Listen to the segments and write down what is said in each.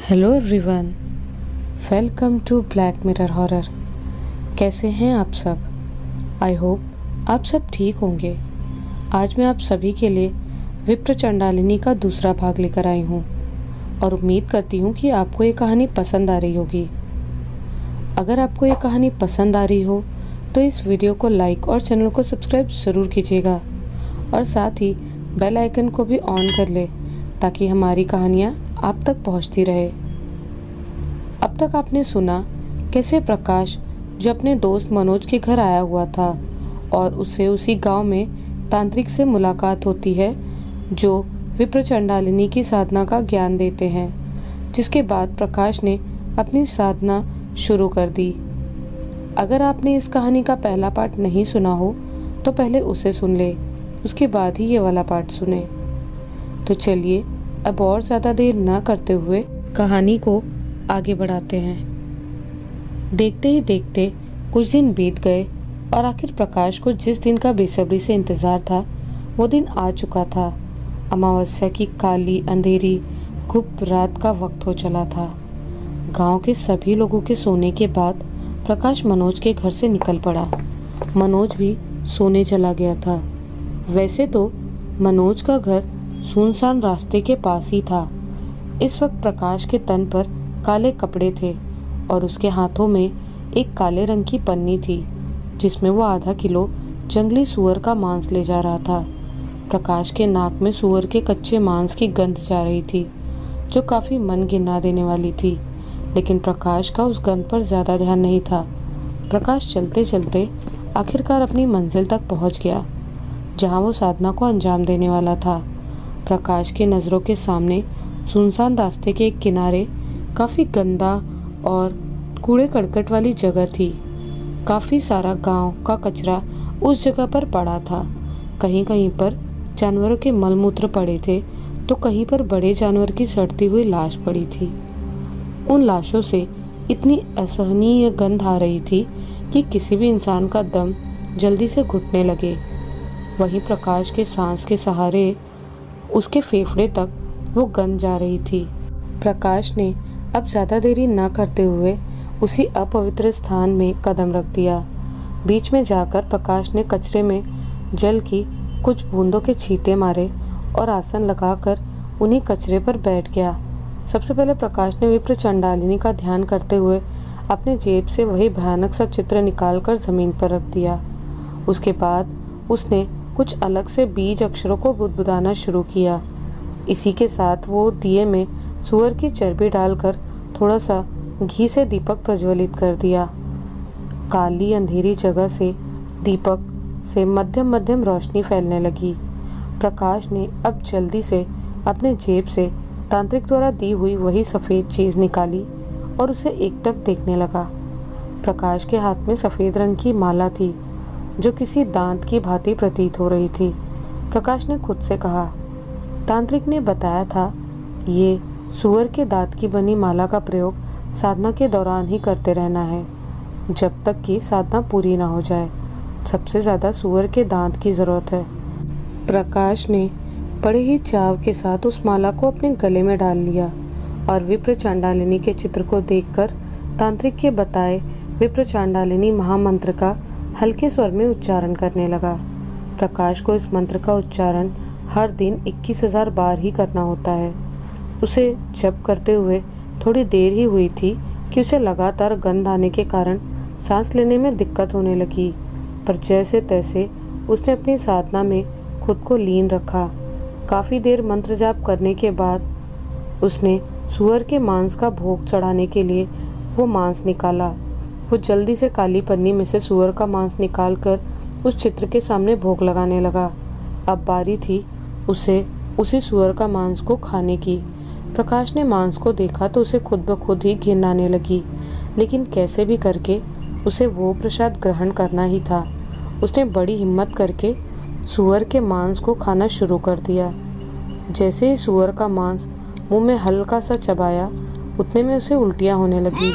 Hello everyone, welcome to Black Mirror Horror. कैसे हैं आप सब? आई होप आप सब ठीक होंगे। आज मैं आप सभी के लिए विप्र चंडालिनी का दूसरा भाग लेकर आई हूँ और उम्मीद करती हूँ कि आपको ये कहानी पसंद आ रही होगी। अगर आपको ये कहानी पसंद आ रही हो तो इस वीडियो को लाइक और चैनल को सब्सक्राइब ज़रूर कीजिएगा और साथ ही बेल आइकन को भी ऑन कर ले ताकि हमारी कहानियाँ आप तक पहुंचती रहे। अब तक आपने सुना कैसे प्रकाश, जो अपने दोस्त मनोज के घर आया हुआ था और उसे उसी गांव में तांत्रिक से मुलाकात होती है जो विप्र चंडालिनी की साधना का ज्ञान देते हैं, जिसके बाद प्रकाश ने अपनी साधना शुरू कर दी। अगर आपने इस कहानी का पहला पार्ट नहीं सुना हो तो पहले उसे सुन ले, उसके बाद ही ये वाला पार्ट सुने। तो चलिए अब और ज़्यादा देर न करते हुए कहानी को आगे बढ़ाते हैं। देखते ही देखते कुछ दिन बीत गए और आखिर प्रकाश को जिस दिन का बेसब्री से इंतज़ार था वो दिन आ चुका था। अमावस्या की काली अंधेरी गुप्त रात का वक्त हो चला था। गांव के सभी लोगों के सोने के बाद प्रकाश मनोज के घर से निकल पड़ा। मनोज भी सोने चला गया था। वैसे तो मनोज का घर सुनसान रास्ते के पास ही था। इस वक्त प्रकाश के तन पर काले कपड़े थे और उसके हाथों में एक काले रंग की पन्नी थी जिसमें वो आधा किलो जंगली सूअर का मांस ले जा रहा था। प्रकाश के नाक में सूअर के कच्चे मांस की गंध जा रही थी जो काफ़ी मन गिना देने वाली थी, लेकिन प्रकाश का उस गंध पर ज़्यादा ध्यान नहीं था। प्रकाश चलते चलते आखिरकार अपनी मंजिल तक पहुंच गया जहां वो साधना को अंजाम देने वाला था। प्रकाश के नज़रों के सामने सुनसान रास्ते के एक किनारे काफ़ी गंदा और कूड़े करकट वाली जगह थी। काफ़ी सारा गांव का कचरा उस जगह पर पड़ा था। कहीं कहीं पर जानवरों के मलमूत्र पड़े थे तो कहीं पर बड़े जानवर की सड़ती हुई लाश पड़ी थी। उन लाशों से इतनी असहनीय गंध आ रही थी कि किसी भी इंसान का दम जल्दी से घुटने लगे। वहीं प्रकाश के सांस के सहारे उसके फेफड़े तक वो गंध जा रही थी। प्रकाश ने अब ज़्यादा देरी न करते हुए उसी अपवित्र स्थान में कदम रख दिया। बीच में जाकर प्रकाश ने कचरे में जल की कुछ बूंदों के छींटे मारे और आसन लगाकर उन्हीं कचरे पर बैठ गया। सबसे पहले प्रकाश ने विप्र चंडालिनी का ध्यान करते हुए अपने जेब से वही भयानक सा चित्र निकालकर ज़मीन पर रख दिया। उसके बाद उसने कुछ अलग से बीज अक्षरों को बुदबुदाना शुरू किया। इसी के साथ वो दिए में सूअर की चर्बी डालकर थोड़ा सा घी से दीपक प्रज्वलित कर दिया। काली अंधेरी जगह से दीपक से मध्यम मध्यम रोशनी फैलने लगी। प्रकाश ने अब जल्दी से अपने जेब से तांत्रिक द्वारा दी हुई वही सफ़ेद चीज़ निकाली और उसे एकटक देखने लगा। प्रकाश के हाथ में सफ़ेद रंग की माला थी जो किसी दांत की भांति प्रतीत हो रही थी। प्रकाश ने खुद से कहा, तांत्रिक ने बताया था ये सूअर के दांत की बनी माला का प्रयोग साधना के दौरान ही करते रहना है जब तक कि साधना पूरी ना हो जाए। सबसे ज़्यादा सूअर के दांत की ज़रूरत है। प्रकाश ने बड़े ही चाव के साथ उस माला को अपने गले में डाल लिया और विप्र चांडालिनी के चित्र को देखकर तांत्रिक के बताए विप्र चांडालिनी महामंत्र का हल्के स्वर में उच्चारण करने लगा। प्रकाश को इस मंत्र का उच्चारण हर दिन 21,000 बार ही करना होता है। उसे जप करते हुए थोड़ी देर ही हुई थी कि उसे लगातार गंध आने के कारण सांस लेने में दिक्कत होने लगी, पर जैसे तैसे उसने अपनी साधना में खुद को लीन रखा। काफ़ी देर मंत्र जाप करने के बाद उसने सूअर के मांस का भोग चढ़ाने के लिए वो मांस निकाला। वो जल्दी से काली पन्नी में से सूअर का मांस निकालकर उस चित्र के सामने भोग लगाने लगा। अब बारी थी उसे उसी सूअर का मांस को खाने की। प्रकाश ने मांस को देखा तो उसे खुद ब खुद ही घिन आने लगी, लेकिन कैसे भी करके उसे वो प्रसाद ग्रहण करना ही था। उसने बड़ी हिम्मत करके सूअर के मांस को खाना शुरू कर दिया। जैसे ही सूअर का मांस मुंह में हल्का सा चबाया उतने में उसे उल्टियाँ होने लगी।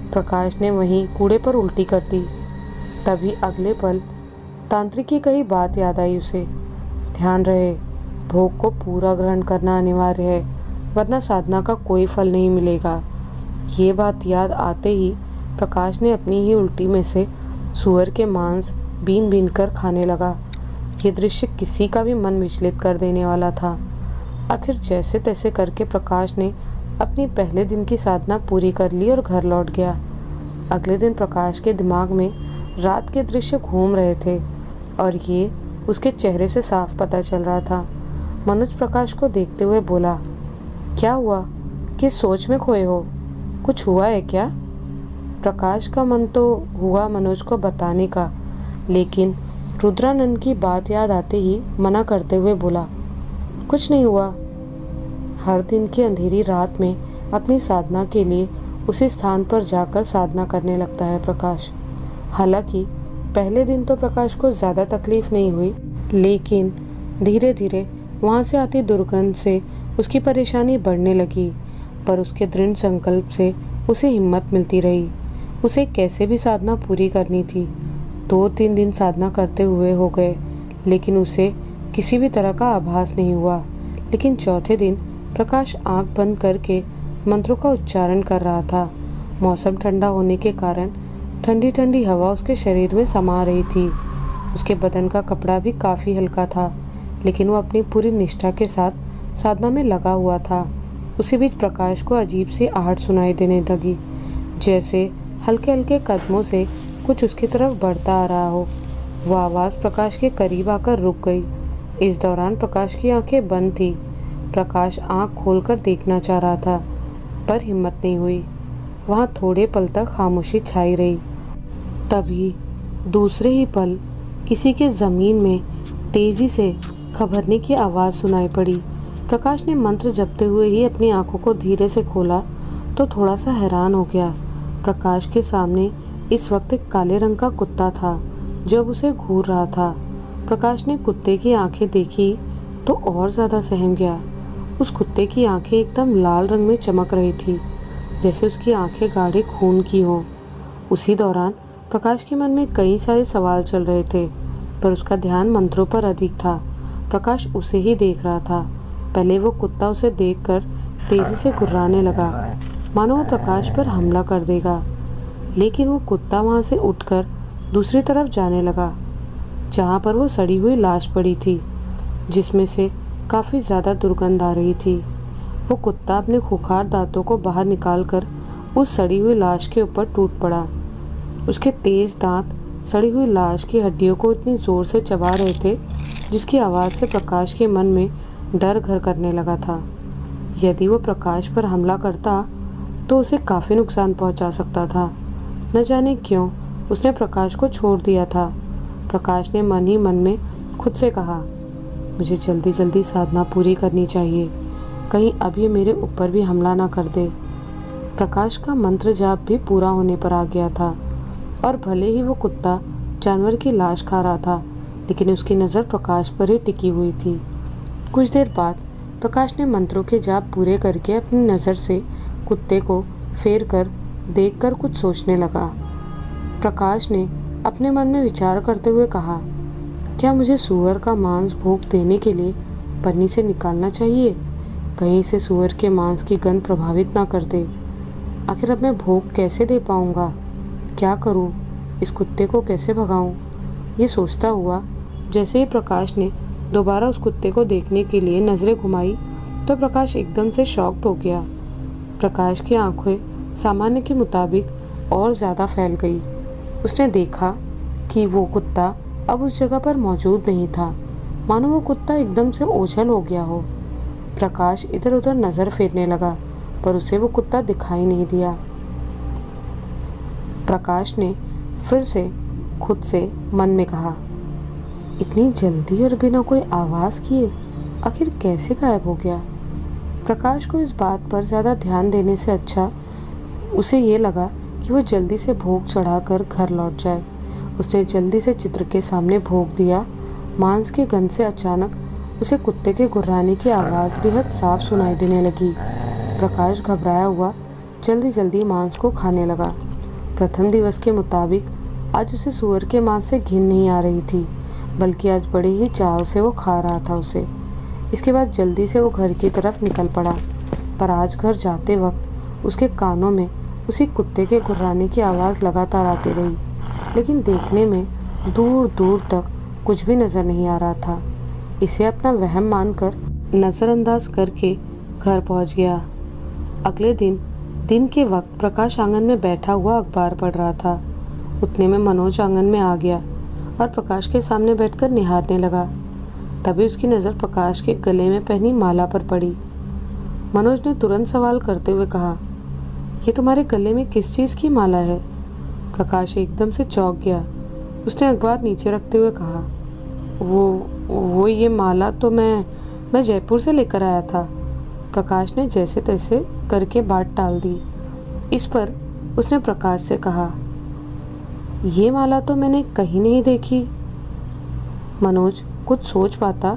प्रकाश ने वहीं कूड़े पर उल्टी कर दी। तभी अगले पल तांत्रिक की कही बात याद आई उसे। ध्यान रहे, भोग को पूरा ग्रहण करना अनिवार्य है वरना साधना का कोई फल नहीं मिलेगा। ये बात याद आते ही प्रकाश ने अपनी ही उल्टी में से सूअर के मांस बीन बीन कर खाने लगा। ये दृश्य किसी का भी मन विचलित कर देने वाला था। आखिर जैसे तैसे करके प्रकाश ने अपनी पहले दिन की साधना पूरी कर ली और घर लौट गया। अगले दिन प्रकाश के दिमाग में रात के दृश्य घूम रहे थे और ये उसके चेहरे से साफ पता चल रहा था। मनोज प्रकाश को देखते हुए बोला, क्या हुआ? किस सोच में खोए हो? कुछ हुआ है क्या? प्रकाश का मन तो हुआ मनोज को बताने का, लेकिन रुद्रानंद की बात याद आते ही मना करते हुए बोला, कुछ नहीं हुआ। हर दिन की अंधेरी रात में अपनी साधना के लिए उसी स्थान पर जाकर साधना करने लगता है प्रकाश। हालांकि पहले दिन तो प्रकाश को ज़्यादा तकलीफ नहीं हुई, लेकिन धीरे धीरे वहाँ से आती दुर्गंध से उसकी परेशानी बढ़ने लगी। पर उसके दृढ़ संकल्प से उसे हिम्मत मिलती रही। उसे कैसे भी साधना पूरी करनी थी। 2-3 दिन साधना करते हुए हो गए, लेकिन उसे किसी भी तरह का आभास नहीं हुआ। लेकिन चौथे दिन प्रकाश आंख बंद करके मंत्रों का उच्चारण कर रहा था। मौसम ठंडा होने के कारण ठंडी ठंडी हवा उसके शरीर में समा रही थी। उसके बदन का कपड़ा भी काफ़ी हल्का था, लेकिन वो अपनी पूरी निष्ठा के साथ साधना में लगा हुआ था। उसी बीच प्रकाश को अजीब सी आहट सुनाई देने लगी, जैसे हल्के हल्के कदमों से कुछ उसकी तरफ बढ़ता आ रहा हो। वह आवाज़ प्रकाश के करीब आकर रुक गई। इस दौरान प्रकाश की आंखें बंद थी। प्रकाश आंख खोलकर देखना चाह रहा था, पर हिम्मत नहीं हुई। वहाँ थोड़े पल तक खामोशी छाई रही। तभी दूसरे ही पल किसी के ज़मीन में तेज़ी से खबरने की आवाज़ सुनाई पड़ी। प्रकाश ने मंत्र जपते हुए ही अपनी आंखों को धीरे से खोला तो थोड़ा सा हैरान हो गया। प्रकाश के सामने इस वक्त एक काले रंग का कुत्ता था जो अब उसे घूर रहा था। प्रकाश ने कुत्ते की आंखें देखी तो और ज़्यादा सहम गया। उस कुत्ते की आंखें एकदम लाल रंग में चमक रही थी, जैसे उसकी आंखें गाढ़े खून की हों। उसी दौरान प्रकाश के मन में कई सारे सवाल चल रहे थे, पर उसका ध्यान मंत्रों पर अधिक था। प्रकाश उसे ही देख रहा था। पहले वो कुत्ता उसे देखकर तेजी से गुर्राने लगा, मानो वो प्रकाश पर हमला कर देगा। लेकिन वो कुत्ता वहाँ से उठकर दूसरी तरफ जाने लगा, जहाँ पर वो सड़ी हुई लाश पड़ी थी, जिसमें से काफ़ी ज़्यादा दुर्गंध आ रही थी। वो कुत्ता अपने खूंखार दांतों को बाहर निकालकर उस सड़ी हुई लाश के ऊपर टूट पड़ा। उसके तेज दांत सड़ी हुई लाश की हड्डियों को इतनी ज़ोर से चबा रहे थे, जिसकी आवाज़ से प्रकाश के मन में डर घर करने लगा था। यदि वो प्रकाश पर हमला करता तो उसे काफ़ी नुकसान पहुंचा सकता था। न जाने क्यों उसने प्रकाश को छोड़ दिया था। प्रकाश ने मन ही मन में खुद से कहा, मुझे जल्दी जल्दी साधना पूरी करनी चाहिए, कहीं अब ये मेरे ऊपर भी हमला ना कर दे। प्रकाश का मंत्र जाप भी पूरा होने पर आ गया था और भले ही वो कुत्ता जानवर की लाश खा रहा था, लेकिन उसकी नज़र प्रकाश पर ही टिकी हुई थी। कुछ देर बाद प्रकाश ने मंत्रों के जाप पूरे करके अपनी नज़र से कुत्ते को फेर कर देखकर कुछ सोचने लगा। प्रकाश ने अपने मन में विचार करते हुए कहा, क्या मुझे सूअर का मांस भोग देने के लिए पन्नी से निकालना चाहिए? कहीं से सूअर के मांस की गंध प्रभावित ना कर दे। आखिर अब मैं भोग कैसे दे पाऊँगा? क्या करूँ? इस कुत्ते को कैसे भगाऊँ? ये सोचता हुआ जैसे ही प्रकाश ने दोबारा उस कुत्ते को देखने के लिए नज़रें घुमाई तो प्रकाश एकदम से शॉक्ड हो गया। प्रकाश की आंखें सामान्य के मुताबिक और ज़्यादा फैल गई। उसने देखा कि वो कुत्ता अब उस जगह पर मौजूद नहीं था, मानो वो कुत्ता एकदम से ओझल हो गया हो। प्रकाश इधर उधर नज़र फेरने लगा, पर उसे वो कुत्ता दिखाई नहीं दिया। प्रकाश ने फिर से खुद से मन में कहा, इतनी जल्दी और बिना कोई आवाज़ किए आखिर कैसे गायब हो गया? प्रकाश को इस बात पर ज़्यादा ध्यान देने से अच्छा उसे ये लगा कि वो जल्दी से भोग चढ़ाकर घर लौट जाए। उसने जल्दी से चित्र के सामने भोग दिया। मांस की गंध से अचानक उसे कुत्ते के गुर्राने की आवाज़ बेहद साफ सुनाई देने लगी। प्रकाश घबराया हुआ जल्दी जल्दी मांस को खाने लगा। प्रथम दिवस के मुताबिक आज उसे सूअर के मांस से घिन नहीं आ रही थी, बल्कि आज बड़े ही चाव से वो खा रहा था उसे। इसके बाद जल्दी से वो घर की तरफ निकल पड़ा। पर आज घर जाते वक्त उसके कानों में उसी कुत्ते के गुर्राने की आवाज़ लगातार आती रही, लेकिन देखने में दूर दूर तक कुछ भी नज़र नहीं आ रहा था। इसे अपना वहम मानकर नज़रअंदाज करके घर पहुंच गया। अगले दिन के वक्त प्रकाश आंगन में बैठा हुआ अखबार पढ़ रहा था। उतने में मनोज आंगन में आ गया और प्रकाश के सामने बैठकर निहारने लगा। तभी उसकी नज़र प्रकाश के गले में पहनी माला पर पड़ी। मनोज ने तुरंत सवाल करते हुए कहा, ये तुम्हारे गले में किस चीज़ की माला है? प्रकाश एकदम से चौंक गया। उसने अखबार नीचे रखते हुए कहा, वो ये माला तो मैं जयपुर से लेकर आया था। प्रकाश ने जैसे तैसे करके बात टाल दी। इस पर उसने प्रकाश से कहा, ये माला तो मैंने कहीं नहीं देखी। मनोज कुछ सोच पाता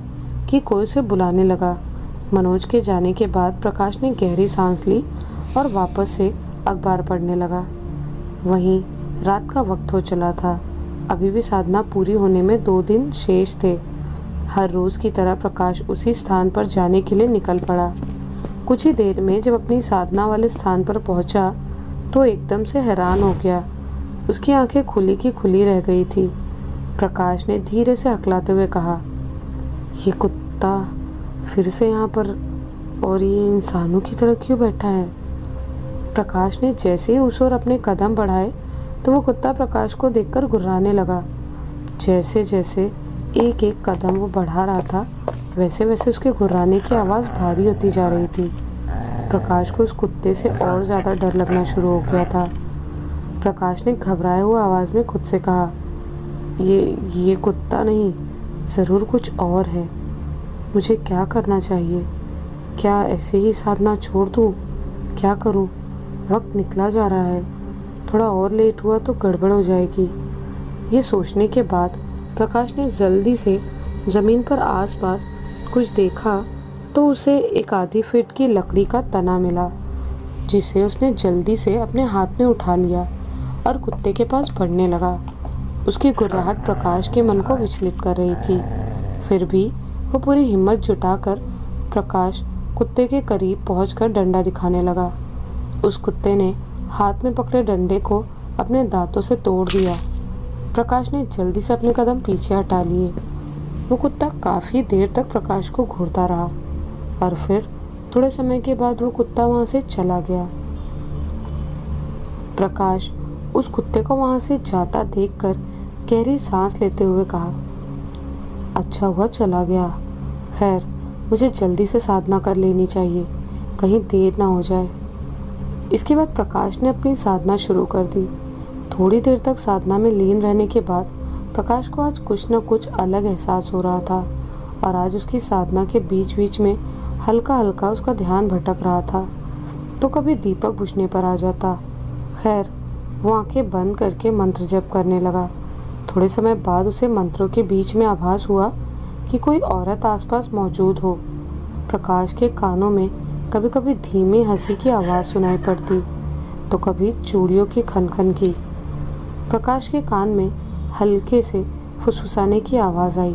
कि कोई उसे बुलाने लगा। मनोज के जाने के बाद प्रकाश ने गहरी सांस ली और वापस से अखबार पढ़ने लगा। वहीं रात का वक्त हो चला था। अभी भी साधना पूरी होने में 2 दिन शेष थे। हर रोज़ की तरह प्रकाश उसी स्थान पर जाने के लिए निकल पड़ा। कुछ ही देर में जब अपनी साधना वाले स्थान पर पहुंचा तो एकदम से हैरान हो गया। उसकी आंखें खुली की खुली रह गई थी। प्रकाश ने धीरे से हकलाते हुए कहा, ये कुत्ता फिर से यहाँ पर, और ये इंसानों की तरह क्यों बैठा है? प्रकाश ने जैसे ही उस ओर अपने कदम बढ़ाए तो वो कुत्ता प्रकाश को देखकर गुर्राने लगा। जैसे जैसे एक एक कदम वो बढ़ा रहा था, वैसे वैसे उसके गुर्राने की आवाज़ भारी होती जा रही थी। प्रकाश को उस कुत्ते से और ज़्यादा डर लगना शुरू हो गया था। प्रकाश ने घबराए हुए आवाज़ में खुद से कहा, ये कुत्ता नहीं, ज़रूर कुछ और है। मुझे क्या करना चाहिए? क्या ऐसे ही साधना छोड़ दूँ? क्या करूँ? वक्त निकला जा रहा है, थोड़ा और लेट हुआ तो गड़बड़ हो जाएगी। ये सोचने के बाद प्रकाश ने जल्दी से ज़मीन पर आसपास कुछ देखा तो उसे एक आधी फीट की लकड़ी का तना मिला, जिसे उसने जल्दी से अपने हाथ में उठा लिया और कुत्ते के पास बढ़ने लगा। उसकी गुर्राहट प्रकाश के मन को विचलित कर रही थी। फिर भी वो पूरी हिम्मत जुटाकर प्रकाश कुत्ते के करीब पहुंचकर डंडा दिखाने लगा। उस कुत्ते ने हाथ में पकड़े डंडे को अपने दांतों से तोड़ दिया। प्रकाश ने जल्दी से अपने कदम पीछे हटा लिए। वो कुत्ता काफ़ी देर तक प्रकाश को घूरता रहा और फिर थोड़े समय के बाद वो कुत्ता वहाँ से चला गया। प्रकाश उस कुत्ते को वहाँ से जाता देखकर गहरी सांस लेते हुए कहा, अच्छा हुआ चला गया। खैर, मुझे जल्दी से साधना कर लेनी चाहिए, कहीं देर ना हो जाए। इसके बाद प्रकाश ने अपनी साधना शुरू कर दी। थोड़ी देर तक साधना में लीन रहने के बाद प्रकाश को आज कुछ न कुछ अलग एहसास हो रहा था और आज उसकी साधना के बीच बीच में हल्का हल्का उसका ध्यान भटक रहा था। तो कभी दीपक बुझने पर आ जाता। खैर, वो आंखें बंद करके मंत्र जप करने लगा। थोड़े समय बाद उसे मंत्रों के बीच में आभास हुआ कि कोई औरत आसपास मौजूद हो। प्रकाश के कानों में कभी कभी धीमी हंसी की आवाज़ सुनाई पड़ती तो कभी चूड़ियों की खनखन की। प्रकाश के कान में हल्के से फुसफुसाने की आवाज़ आई,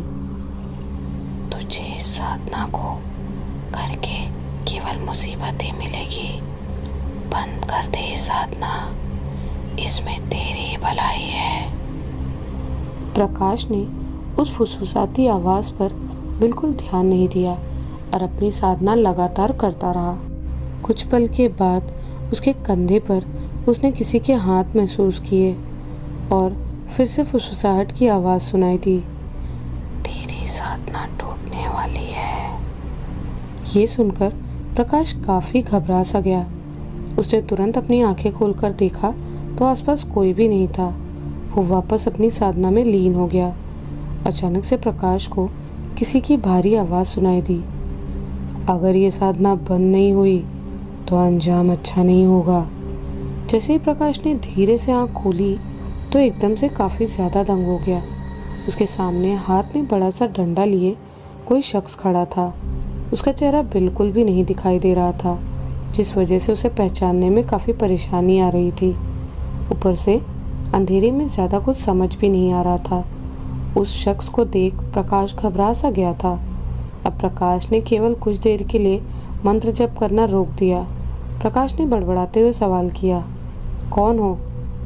तुझे इस साधना को करके केवल मुसीबतें मिलेगी, बंद कर दे ये साधना, इसमें तेरी भलाई है। प्रकाश ने उस फुसफुसाती आवाज़ पर बिल्कुल ध्यान नहीं दिया और अपनी साधना लगातार करता रहा। कुछ पल के बाद उसके कंधे पर उसने किसी के हाथ महसूस किए और फिर से फुसफुसाहट की आवाज़ सुनाई दी, तेरी साधना टूटने वाली है। ये सुनकर प्रकाश काफ़ी घबरा सा गया। उसने तुरंत अपनी आंखें खोलकर देखा तो आसपास कोई भी नहीं था। वो वापस अपनी साधना में लीन हो गया। अचानक से प्रकाश को किसी की भारी आवाज़ सुनाई दी, अगर ये साधना बंद नहीं हुई तो अंजाम अच्छा नहीं होगा। जैसे ही प्रकाश ने धीरे से आंख खोली तो एकदम से काफ़ी ज़्यादा दंग हो गया। उसके सामने हाथ में बड़ा सा डंडा लिए कोई शख्स खड़ा था। उसका चेहरा बिल्कुल भी नहीं दिखाई दे रहा था, जिस वजह से उसे पहचानने में काफ़ी परेशानी आ रही थी। ऊपर से अंधेरे में ज़्यादा कुछ समझ भी नहीं आ रहा था। उस शख्स को देख प्रकाश घबरा सा गया था। अब प्रकाश ने केवल कुछ देर के लिए मंत्र जप करना रोक दिया। प्रकाश ने बड़बड़ाते हुए सवाल किया, कौन हो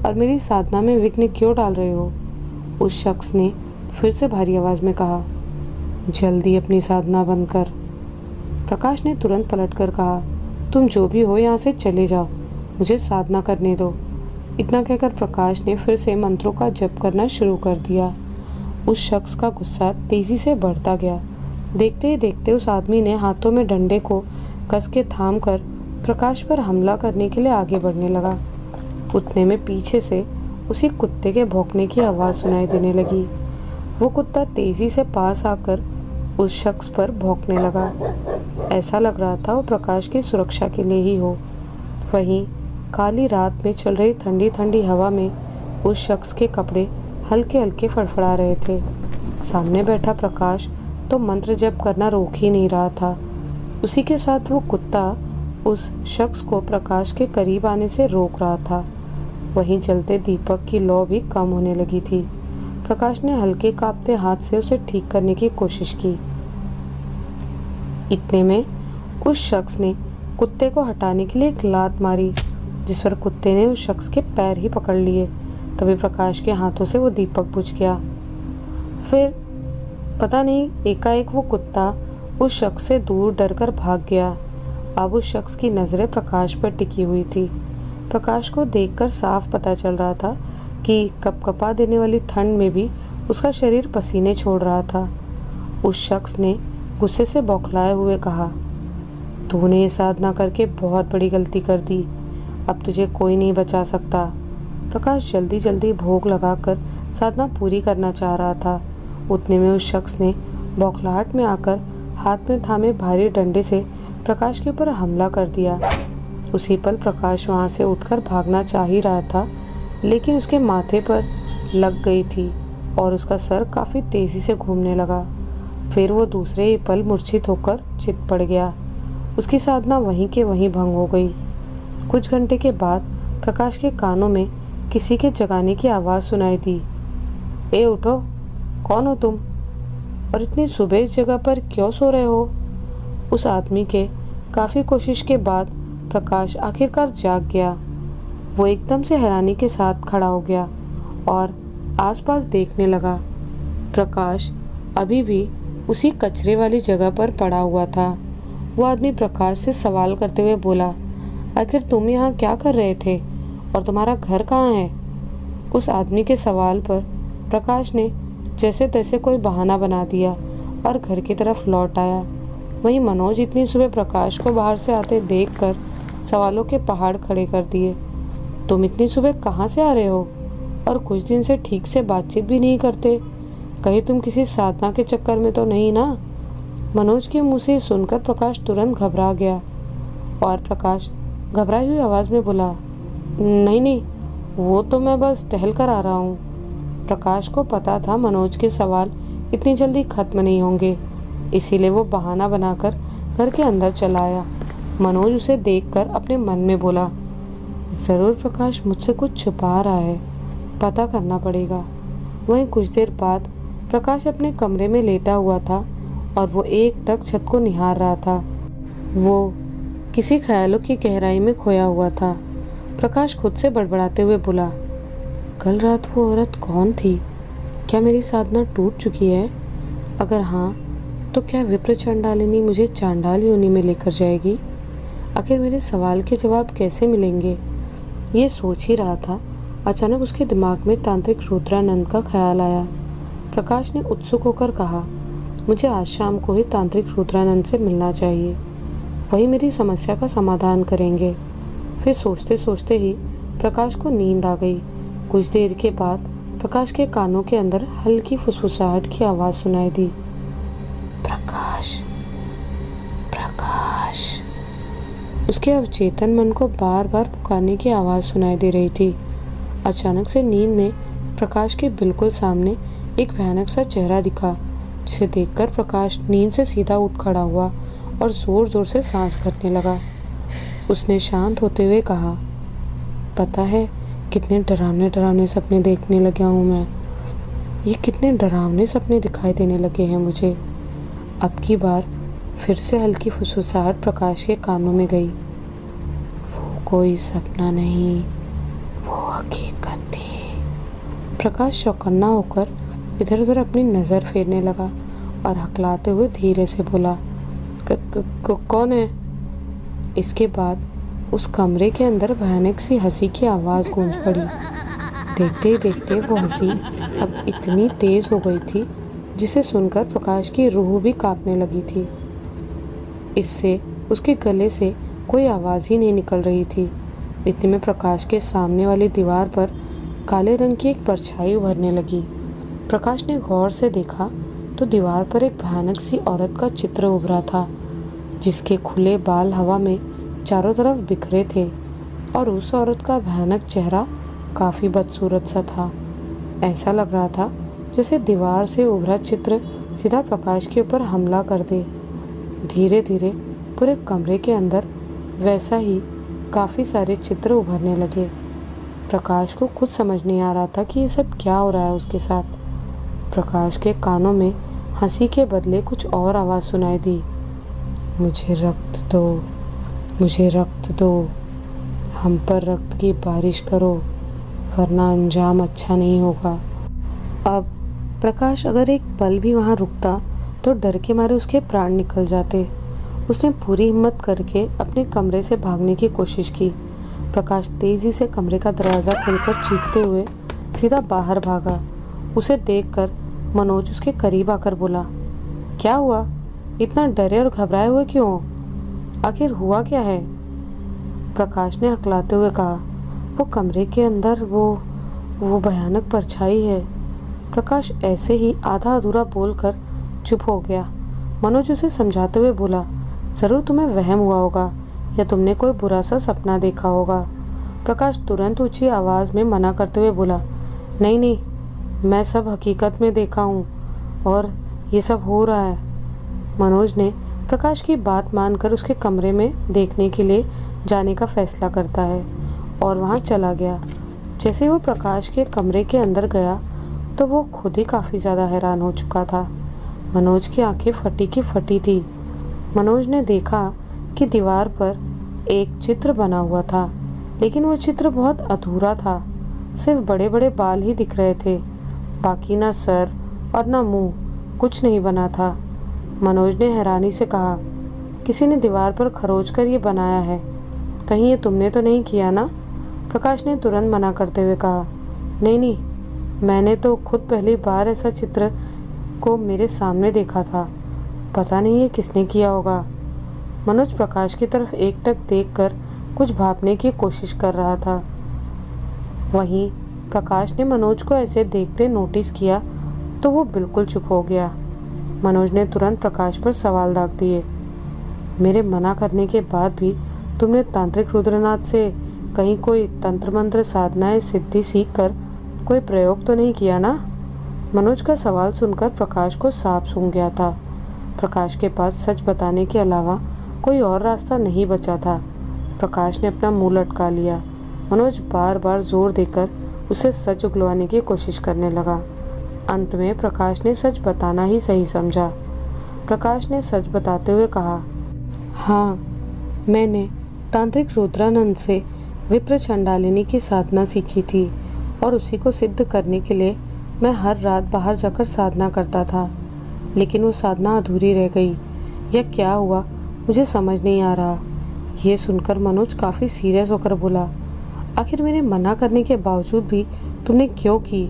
और मेरी साधना में विघ्न क्यों डाल रहे हो? उस शख्स ने फिर से भारी आवाज में कहा, जल्दी अपनी साधना बंद कर। प्रकाश ने तुरंत पलटकर कहा, तुम जो भी हो यहाँ से चले जाओ, मुझे साधना करने दो। इतना कहकर प्रकाश ने फिर से मंत्रों का जप करना शुरू कर दिया। उस शख्स का गुस्सा तेजी से बढ़ता गया। देखते ही देखते उस आदमी ने हाथों में डंडे को कस के थाम कर प्रकाश पर हमला करने के लिए आगे बढ़ने लगा। उतने में पीछे से उसी कुत्ते के भौंकने की आवाज़ सुनाई देने लगी। वो कुत्ता तेजी से पास आकर उस शख्स पर भौंकने लगा। ऐसा लग रहा था वो प्रकाश की सुरक्षा के लिए ही हो। वहीं काली रात में चल रही ठंडी ठंडी हवा में उस शख्स के कपड़े हल्के हल्के फड़फड़ा रहे थे। सामने बैठा प्रकाश तो मंत्र जप करना रोक ही नहीं रहा था। उसी के साथ वो कुत्ता उस शख्स को प्रकाश के करीब आने से रोक रहा था। वहीं जलते दीपक की लौ भी कम होने लगी थी। प्रकाश ने हल्के कांपते हाथ से उसे ठीक करने की कोशिश की। इतने में उस शख्स ने कुत्ते को हटाने के लिए एक लात मारी, जिस पर कुत्ते ने उस शख्स के पैर ही पकड़ लिए। तभी प्रकाश के हाथों से वो दीपक बुझ गया। फिर पता नहीं एकाएक वो कुत्ता उस शख्स से दूर डरकर भाग गया। अब उस शख्स की नज़रें प्रकाश पर टिकी हुई थी। प्रकाश को देखकर साफ पता चल रहा था कि कपकपा देने वाली ठंड में भी उसका शरीर पसीने छोड़ रहा था। उस शख्स ने गुस्से से बौखलाए हुए कहा, तूने ये साधना करके बहुत बड़ी गलती कर दी, अब तुझे कोई नहीं बचा सकता। प्रकाश जल्दी जल्दी भोग लगाकर साधना पूरी करना चाह रहा था। उतने में उस शख्स ने बौखलाहट में आकर हाथ में थामे भारी डंडे से प्रकाश के ऊपर हमला कर दिया। उसी पल प्रकाश वहां से उठकर भागना चाह ही रहा था, लेकिन उसके माथे पर लग गई थी और उसका सर काफ़ी तेज़ी से घूमने लगा। फिर वो दूसरे ही पल मूर्छित होकर चित पड़ गया। उसकी साधना वहीं के वहीं भंग हो गई। कुछ घंटे के बाद प्रकाश के कानों में किसी के जगाने की आवाज़ सुनाई दी। ए उठो, कौन हो तुम और इतनी सुबह इस जगह पर क्यों सो रहे हो? उस आदमी के काफ़ी कोशिश के बाद प्रकाश आखिरकार जाग गया। वो एकदम से हैरानी के साथ खड़ा हो गया और आसपास देखने लगा। प्रकाश अभी भी उसी कचरे वाली जगह पर पड़ा हुआ था। वो आदमी प्रकाश से सवाल करते हुए बोला, आखिर तुम यहाँ क्या कर रहे थे और तुम्हारा घर कहाँ है? उस आदमी के सवाल पर प्रकाश ने जैसे तैसे कोई बहाना बना दिया और घर की तरफ लौट आया। वहीं मनोज इतनी सुबह प्रकाश को बाहर से आते देखकर सवालों के पहाड़ खड़े कर दिए। तुम इतनी सुबह कहाँ से आ रहे हो और कुछ दिन से ठीक से बातचीत भी नहीं करते? कहीं तुम किसी साधना के चक्कर में तो नहीं ना? मनोज के मुंह से सुनकर प्रकाश तुरंत घबरा गया और प्रकाश घबराई हुई आवाज़ में बोला, नहीं नहीं, वो तो मैं बस टहल कर आ रहा हूँ। प्रकाश को पता था मनोज के सवाल इतनी जल्दी खत्म नहीं होंगे, इसीलिए वो बहाना बनाकर घर के अंदर चला आया। मनोज उसे देखकर अपने मन में बोला, ज़रूर प्रकाश मुझसे कुछ छुपा रहा है, पता करना पड़ेगा। वहीं कुछ देर बाद प्रकाश अपने कमरे में लेटा हुआ था और वो एकटक छत को निहार रहा था। वो किसी ख्यालों की गहराई में खोया हुआ था। प्रकाश खुद से बड़बड़ाते हुए बोला, कल रात वो औरत कौन थी? क्या मेरी साधना टूट चुकी है? अगर हाँ, तो क्या विप्र चांडालिनी मुझे चांडाल योनि में लेकर जाएगी? आखिर मेरे सवाल के जवाब कैसे मिलेंगे? ये सोच ही रहा था, अचानक उसके दिमाग में तांत्रिक रुद्रानंद का ख्याल आया। प्रकाश ने उत्सुक होकर कहा, मुझे आज शाम को ही तांत्रिक रुद्रानंद से मिलना चाहिए, वही मेरी समस्या का समाधान करेंगे। फिर सोचते सोचते ही प्रकाश को नींद आ गई। कुछ देर के बाद प्रकाश के कानों के अंदर हल्की फुसफुसाहट की आवाज़ सुनाई दी, प्रकाश प्रकाश। उसके अवचेतन मन को बार बार पुकारने की आवाज़ सुनाई दे रही थी। अचानक से नींद में प्रकाश के बिल्कुल सामने एक भयानक सा चेहरा दिखा, जिसे देखकर प्रकाश नींद से सीधा उठ खड़ा हुआ और ज़ोर ज़ोर से सांस भरने लगा। उसने शांत होते हुए कहा, पता है कितने डरावने डरावने सपने देखने लगा हूँ मैं। ये कितने डरावने सपने दिखाई देने लगे हैं मुझे। अब की बार फिर से हल्की फुसफुसाहट प्रकाश के कानों में गई। वो कोई सपना नहीं, वो हकीकत थी। प्रकाश चौकन्ना होकर इधर उधर अपनी नज़र फेरने लगा और हकलाते हुए धीरे से बोला, कौन है? इसके बाद उस कमरे के अंदर भयानक सी हंसी की आवाज़ गूंज पड़ी। देखते ही देखते वो हंसी अब इतनी तेज़ हो गई थी जिसे सुनकर प्रकाश की रूह भी कांपने लगी थी। इससे उसके गले से कोई आवाज़ ही नहीं निकल रही थी। इतने में प्रकाश के सामने वाली दीवार पर काले रंग की एक परछाई उभरने लगी। प्रकाश ने गौर से देखा तो दीवार पर एक भयानक सी औरत का चित्र उभरा था, जिसके खुले बाल हवा में चारों तरफ बिखरे थे और उस औरत का भयानक चेहरा काफ़ी बदसूरत सा था। ऐसा लग रहा था जैसे दीवार से उभरा चित्र सीधा प्रकाश के ऊपर हमला कर दे। धीरे धीरे पूरे कमरे के अंदर वैसा ही काफ़ी सारे चित्र उभरने लगे। प्रकाश को कुछ समझ नहीं आ रहा था कि ये सब क्या हो रहा है उसके साथ। प्रकाश के कानों में हंसी के बदले कुछ और आवाज़ सुनाई दी, मुझे रक्त दो, मुझे रक्त दो, हम पर रक्त की बारिश करो, वरना अंजाम अच्छा नहीं होगा। अब प्रकाश अगर एक पल भी वहाँ रुकता तो डर के मारे उसके प्राण निकल जाते। उसने पूरी हिम्मत करके अपने कमरे से भागने की कोशिश की। प्रकाश तेज़ी से कमरे का दरवाज़ा खोलकर चीखते हुए सीधा बाहर भागा। उसे देखकर मनोज उसके करीब आकर बोला, क्या हुआ? इतना डरे और घबराए हुए क्यों? आखिर हुआ क्या है? प्रकाश ने हकलाते हुए कहा, वो कमरे के अंदर वो भयानक परछाई है। प्रकाश ऐसे ही आधा अधूरा बोलकर चुप हो गया। मनोज उसे समझाते हुए बोला, ज़रूर तुम्हें वहम हुआ होगा या तुमने कोई बुरा सा सपना देखा होगा। प्रकाश तुरंत ऊंची आवाज़ में मना करते हुए बोला, नहीं नहीं, मैं सब हकीकत में देखा हूँ और ये सब हो रहा है। मनोज ने प्रकाश की बात मानकर उसके कमरे में देखने के लिए जाने का फैसला करता है और वहाँ चला गया। जैसे वो प्रकाश के कमरे के अंदर गया तो वो खुद ही काफ़ी ज़्यादा हैरान हो चुका था। मनोज की आंखें फटी की फटी थी। मनोज ने देखा कि दीवार पर एक चित्र बना हुआ था, लेकिन वो चित्र बहुत अधूरा था। सिर्फ बड़े बड़े बाल ही दिख रहे थे, बाकी ना सर और ना मुंह, कुछ नहीं बना था। मनोज ने हैरानी से कहा, किसी ने दीवार पर खरोच कर ये बनाया है, कहीं ये तुमने तो नहीं किया ना? प्रकाश ने तुरंत मना करते हुए कहा, नहीं नहीं, मैंने तो खुद पहली बार ऐसा चित्र को मेरे सामने देखा था, पता नहीं ये किसने किया होगा। मनोज प्रकाश की तरफ एकटक देखकर कुछ भापने की कोशिश कर रहा था। वहीं प्रकाश ने मनोज को ऐसे देखते नोटिस किया तो वो बिल्कुल चुप हो गया। मनोज ने तुरंत प्रकाश पर सवाल दाग दिए, मेरे मना करने के बाद भी तुमने तांत्रिक रुद्रनाथ से कहीं कोई तंत्र मंत्र साधनाएं सिद्धि सीख कर कोई प्रयोग तो नहीं किया ना? मनोज का सवाल सुनकर प्रकाश को साफ सूंघ गया था। प्रकाश के पास सच बताने के अलावा कोई और रास्ता नहीं बचा था। प्रकाश ने अपना मुंह लटका लिया। मनोज बार बार जोर देकर उसे सच उगलवाने की कोशिश करने लगा। अंत में प्रकाश ने सच बताना ही सही समझा। प्रकाश ने सच बताते हुए कहा, हाँ, मैंने तांत्रिक रुद्रानंद से विप्र चंडालिनी की साधना सीखी थी और उसी को सिद्ध करने के लिए मैं हर रात बाहर जाकर साधना करता था, लेकिन वो साधना अधूरी रह गई। यह क्या हुआ मुझे समझ नहीं आ रहा। ये सुनकर मनोज काफ़ी सीरियस होकर बोला, आखिर मेरे मना करने के बावजूद भी तुमने क्यों की?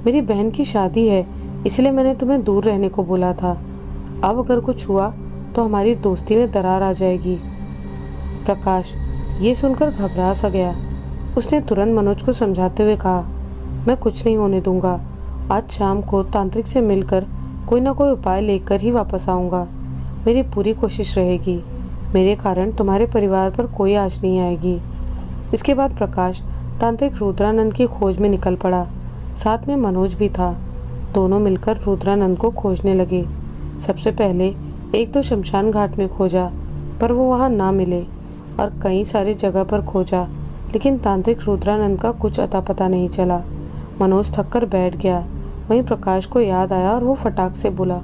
मेरी बहन की शादी है, इसलिए मैंने तुम्हें दूर रहने को बोला था। अब अगर कुछ हुआ तो हमारी दोस्ती में दरार आ जाएगी। प्रकाश ये सुनकर घबरा सा गया। उसने तुरंत मनोज को समझाते हुए कहा, मैं कुछ नहीं होने दूंगा। आज शाम को तांत्रिक से मिलकर कोई ना कोई उपाय लेकर ही वापस आऊँगा। मेरी पूरी कोशिश रहेगी। मेरे कारण तुम्हारे परिवार पर कोई आँच नहीं आएगी। इसके बाद प्रकाश तांत्रिक रुद्रानंद की खोज में निकल पड़ा। साथ में मनोज भी था। दोनों मिलकर रुद्रानंद को खोजने लगे। सबसे पहले एक तो शमशान घाट में खोजा, पर वो वहाँ ना मिले और कई सारी जगह पर खोजा, लेकिन तांत्रिक रुद्रानंद का कुछ अता पता नहीं चला। मनोज थक कर बैठ गया। वहीं प्रकाश को याद आया और वो फटाक से बोला,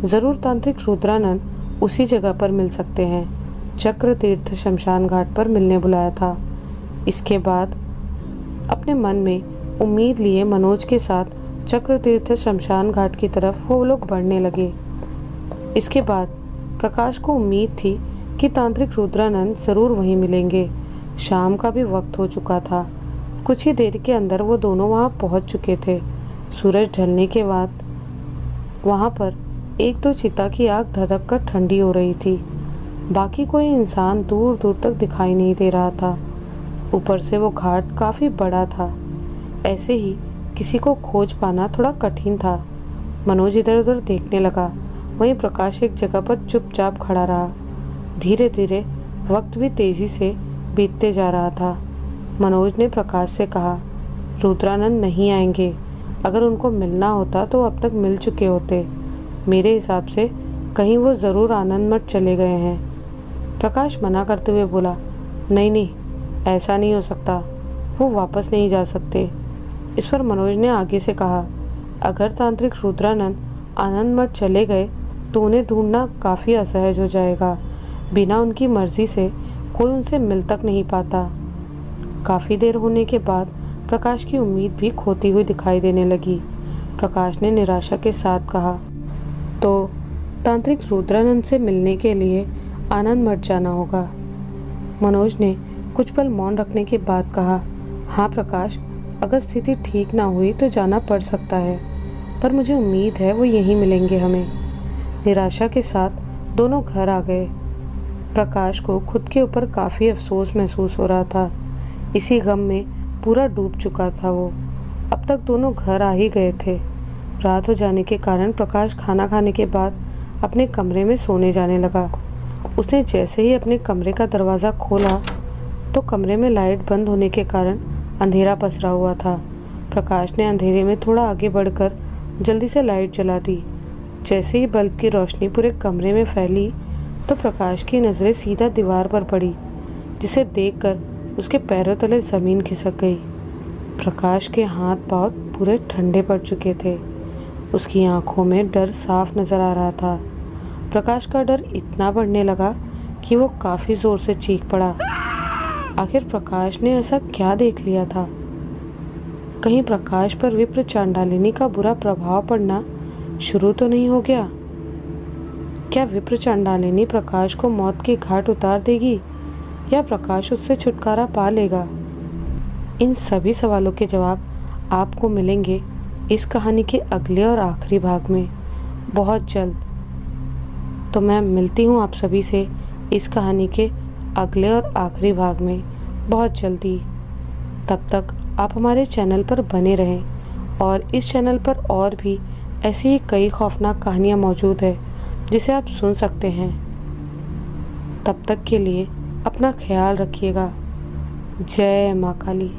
ज़रूर तांत्रिक रुद्रानंद उसी जगह पर मिल सकते हैं। चक्र तीर्थ शमशान घाट पर मिलने बुलाया था। इसके बाद अपने मन में उम्मीद लिए मनोज के साथ चक्र तीर्थ शमशान घाट की तरफ वो लोग बढ़ने लगे। इसके बाद प्रकाश को उम्मीद थी कि तांत्रिक रुद्रानंद ज़रूर वहीं मिलेंगे। शाम का भी वक्त हो चुका था। कुछ ही देर के अंदर वो दोनों वहाँ पहुँच चुके थे। सूरज ढलने के बाद वहाँ पर एक दो चिता की आग धधक कर ठंडी हो रही थी। बाकी कोई इंसान दूर दूर तक दिखाई नहीं दे रहा था। ऊपर से वो घाट काफ़ी बड़ा था। ऐसे ही किसी को खोज पाना थोड़ा कठिन था। मनोज इधर उधर देखने लगा। वहीं प्रकाश एक जगह पर चुपचाप खड़ा रहा। धीरे धीरे वक्त भी तेज़ी से बीतते जा रहा था। मनोज ने प्रकाश से कहा, रुद्रानंद नहीं आएंगे। अगर उनको मिलना होता तो अब तक मिल चुके होते। मेरे हिसाब से कहीं वो ज़रूर आनंद मठ चले गए हैं। प्रकाश मना करते हुए बोला, नहीं नहीं, ऐसा नहीं हो सकता। वो वापस नहीं जा सकते। इस पर मनोज ने आगे से कहा, अगर तांत्रिक रुद्रानंद आनंद मठ चले गए तो उन्हें ढूंढना काफ़ी असहज हो जाएगा। बिना उनकी मर्जी से कोई उनसे मिल तक नहीं पाता। काफ़ी देर होने के बाद प्रकाश की उम्मीद भी खोती हुई दिखाई देने लगी। प्रकाश ने निराशा के साथ कहा, तो तांत्रिक रुद्रानंद से मिलने के लिए आनंद मठ जाना होगा। मनोज ने कुछ पल मौन रखने के बाद कहा, हाँ प्रकाश, अगर स्थिति ठीक ना हुई तो जाना पड़ सकता है, पर मुझे उम्मीद है वो यहीं मिलेंगे हमें। निराशा के साथ दोनों घर आ गए। प्रकाश को खुद के ऊपर काफ़ी अफसोस महसूस हो रहा था। इसी गम में पूरा डूब चुका था वो। अब तक दोनों घर आ ही गए थे। रात हो जाने के कारण प्रकाश खाना खाने के बाद अपने कमरे में सोने जाने लगा। उसने जैसे ही अपने कमरे का दरवाज़ा खोला तो कमरे में लाइट बंद होने के कारण अंधेरा पसरा हुआ था। प्रकाश ने अंधेरे में थोड़ा आगे बढ़कर जल्दी से लाइट जला दी। जैसे ही बल्ब की रोशनी पूरे कमरे में फैली तो प्रकाश की नज़रें सीधा दीवार पर पड़ी, जिसे देखकर उसके पैरों तले ज़मीन खिसक गई। प्रकाश के हाथ पांव पूरे ठंडे पड़ चुके थे। उसकी आंखों में डर साफ नज़र आ रहा था। प्रकाश का डर इतना बढ़ने लगा कि वो काफ़ी ज़ोर से चीख पड़ा। आखिर प्रकाश ने ऐसा क्या देख लिया था? कहीं प्रकाश पर विप्र चांडालिनी का बुरा प्रभाव पड़ना शुरू तो नहीं हो गया? क्या विप्र चांडालिनी प्रकाश को मौत के घाट उतार देगी या प्रकाश उससे छुटकारा पा लेगा? इन सभी सवालों के जवाब आपको मिलेंगे इस कहानी के अगले और आखिरी भाग में बहुत जल्द। तो मैं मिलती हूँ आप सभी से इस कहानी के अगले और आखिरी भाग में बहुत जल्दी। तब तक आप हमारे चैनल पर बने रहें और इस चैनल पर और भी ऐसी ही कई खौफनाक कहानियाँ मौजूद है जिसे आप सुन सकते हैं। तब तक के लिए अपना ख्याल रखिएगा। जय माँ काली।